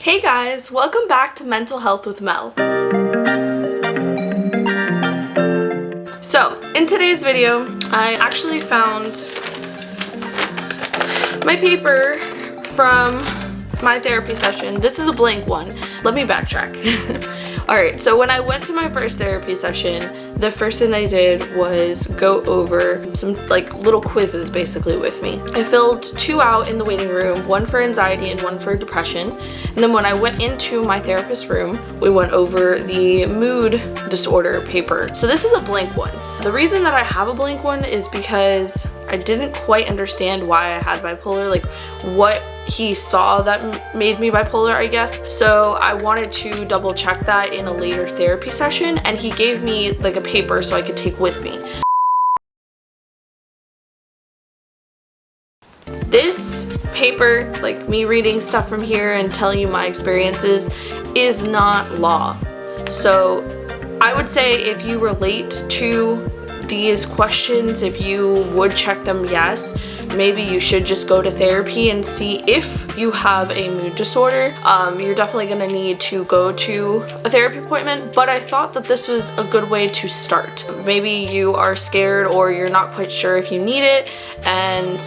Hey guys, welcome back to Mental Health with Mel. So, in today's video, I actually found my paper from my therapy session. This is a blank one. Let me backtrack. Alright, so when I went to my first therapy session, the first thing I did was go over some little quizzes basically with me. I filled 2 out in the waiting room, one for anxiety and one for depression. And then when I went into my therapist's room, we went over the mood disorder paper. So this is a blank one. The reason that I have a blank one is because I didn't quite understand why I had bipolar, like what he saw that made me bipolar, I guess. So I wanted to double check that in a later therapy session, and he gave me like a paper so I could take with me. This paper, like me reading stuff from here and telling you my experiences, is not law. So I would say if you relate to these questions, if you would check them yes, maybe you should just go to therapy and see if you have a mood disorder. You're definitely going to need to go to a therapy appointment, but I thought that this was a good way to start. Maybe you are scared or you're not quite sure if you need it, and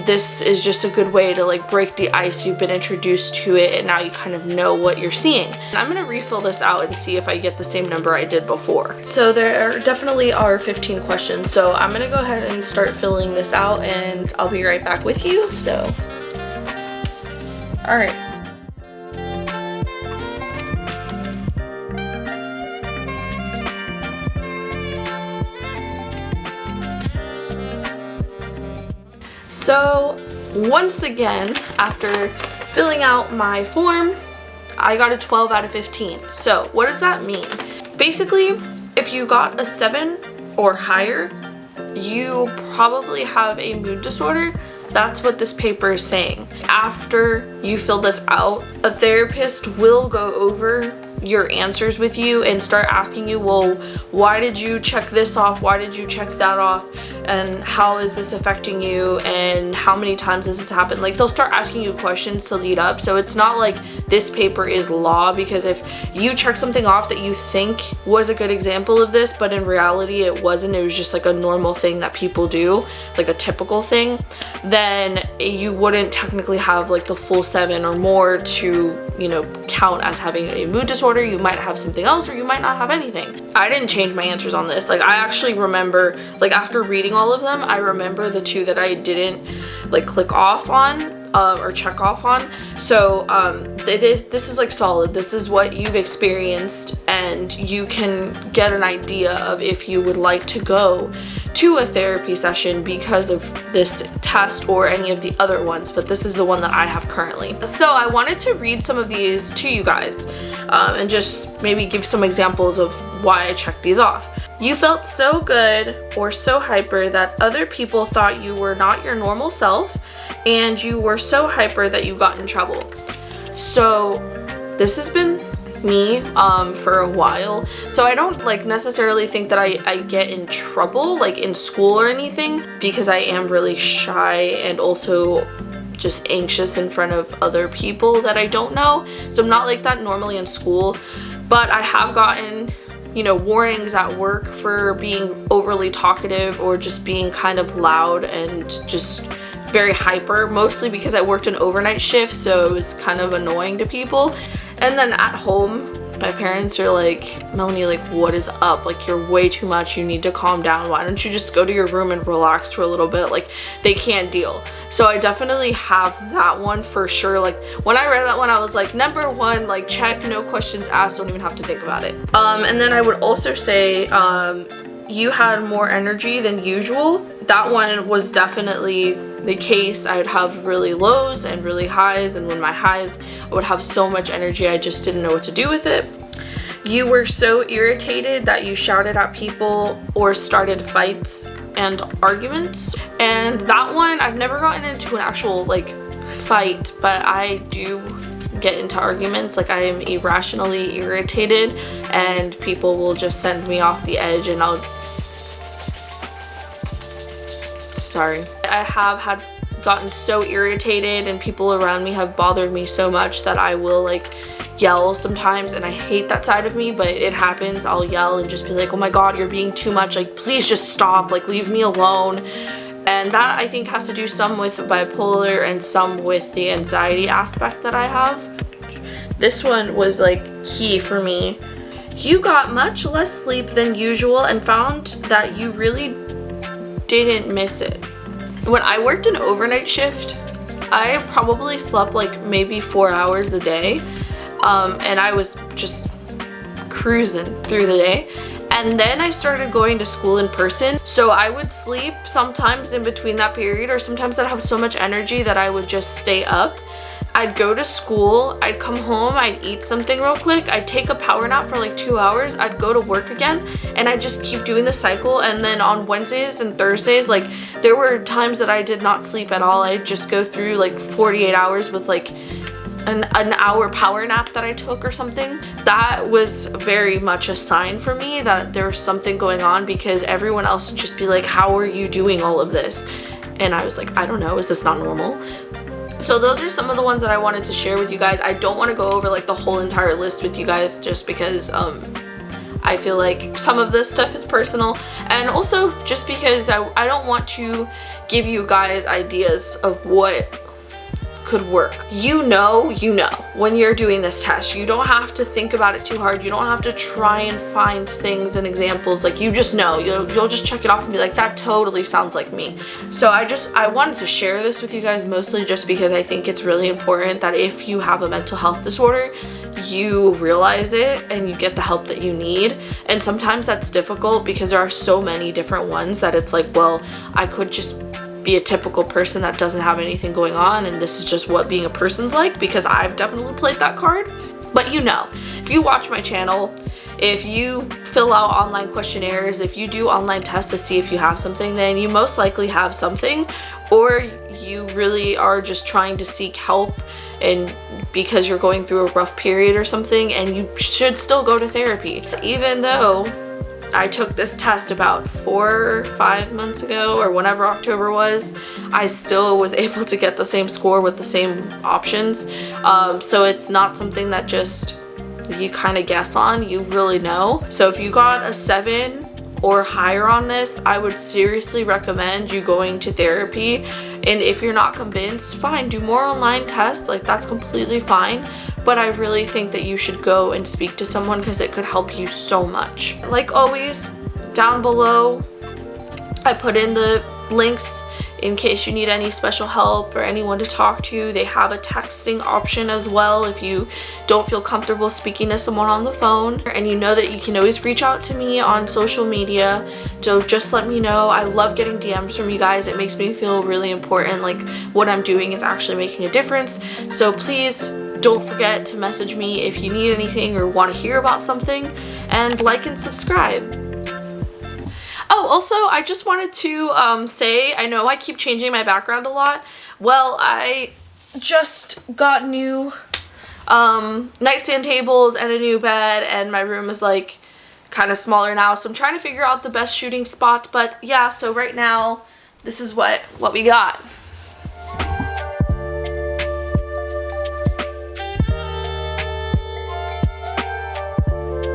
this is just a good way to like break the ice. You've been introduced to it and now you kind of know what you're seeing. And I'm gonna refill this out and see if I get the same number I did before. So there definitely are 15 questions. So I'm gonna go ahead and start filling this out and I'll be right back with you. So, all right. So once again, after filling out my form, I got a 12 out of 15. So what does that mean? Basically, if you got a 7 or higher, you probably have a mood disorder. That's what this paper is saying. After you fill this out, a therapist will go over your answers with you and start asking you, well, why did you check this off? Why did you check that off? And how is this affecting you? And how many times has this happened? Like, they'll start asking you questions to lead up. So it's not like this paper is law, because if you check something off that you think was a good example of this, but in reality it wasn't, it was just like a normal thing that people do, like a typical thing, then you wouldn't technically have like the full 7 or more to, you know, count as having a mood disorder. You might have something else, or you might not have anything. I didn't change my answers on this. Like, I actually remember, like, after reading all of them, I remember the 2 that I didn't like click off on or check off on. So this is like solid. This is what you've experienced, and you can get an idea of if you would like to go to a therapy session because of this test or any of the other ones, but this is the one that I have currently. So I wanted to read some of these to you guys and just maybe give some examples of why I checked these off. You felt so good or so hyper that other people thought you were not your normal self, and you were so hyper that you got in trouble. So this has been me for a while. So I don't like necessarily think that I get in trouble like in school or anything, because I am really shy and also just anxious in front of other people that I don't know. So I'm not like that normally in school, but I have gotten, you know, warnings at work for being overly talkative or just being kind of loud and just very hyper, mostly because I worked an overnight shift, so it was kind of annoying to people. And then at home, my parents are like, Melanie, like, what is up? Like, you're way too much. You need to calm down. Why don't you just go to your room and relax for a little bit? Like, they can't deal. So I definitely have that one for sure. Like, when I read that one, I was like, number 1, like, check, no questions asked, don't even have to think about it. And then I would also say, you had more energy than usual. That one was definitely the case. I would have really lows and really highs, and when my highs, I would have so much energy I just didn't know what to do with it. You were so irritated that you shouted at people or started fights and arguments. And that one, I've never gotten into an actual like fight, but I do get into arguments. Like, I am irrationally irritated and people will just send me off the edge, and I have had gotten so irritated, and people around me have bothered me so much that I will like yell sometimes, and I hate that side of me, but it happens. I'll yell and just be like, oh my god, you're being too much, like please just stop, like leave me alone. And that I think has to do some with bipolar and some with the anxiety aspect that I have. This one was like key for me. You got much less sleep than usual and found that you really didn't miss it. When I worked an overnight shift, I probably slept like maybe 4 hours a day. And I was just cruising through the day. And then I started going to school in person. So I would sleep sometimes in between that period, or sometimes I'd have so much energy that I would just stay up. I'd go to school, I'd come home, I'd eat something real quick, I'd take a power nap for like 2 hours, I'd go to work again, and I'd just keep doing the cycle. And then on Wednesdays and Thursdays, like there were times that I did not sleep at all. I'd just go through like 48 hours with like an hour power nap that I took or something. That was very much a sign for me that there was something going on, because everyone else would just be like, how are you doing all of this? And I was like, I don't know, is this not normal? So those are some of the ones that I wanted to share with you guys. I don't want to go over like the whole entire list with you guys, just because I feel like some of this stuff is personal, and also just because I don't want to give you guys ideas of what could work. You know when you're doing this test. You don't have to think about it too hard. You don't have to try and find things and examples. Like you just know. You'll just check it off and be like, that totally sounds like me. So I wanted to share this with you guys, mostly just because I think it's really important that if you have a mental health disorder, you realize it and you get the help that you need. And sometimes that's difficult because there are so many different ones that it's like, well, I could just be a typical person that doesn't have anything going on, and this is just what being a person's like, because I've definitely played that card. But you know, if you watch my channel, if you fill out online questionnaires, if you do online tests to see if you have something, then you most likely have something, or you really are just trying to seek help and because you're going through a rough period or something, and you should still go to therapy. Even though I took this test about 4 or 5 months ago, or whenever October was, I still was able to get the same score with the same options. So it's not something that just you kind of guess on, you really know. So if you got a 7 or higher on this, I would seriously recommend you going to therapy. And if you're not convinced, fine, do more online tests, like that's completely fine. But I really think that you should go and speak to someone, because it could help you so much. Like always, down below, I put in the links in case you need any special help or anyone to talk to. They have a texting option as well if you don't feel comfortable speaking to someone on the phone. And you know that you can always reach out to me on social media. So just let me know. I love getting DMs from you guys. It makes me feel really important, like what I'm doing is actually making a difference. So please don't forget to message me if you need anything or want to hear about something, and like and subscribe. Oh, also, I just wanted to say, I know I keep changing my background a lot. Well, I just got new nightstand tables and a new bed, and my room is like kind of smaller now, so I'm trying to figure out the best shooting spot. But yeah, so right now, this is what we got.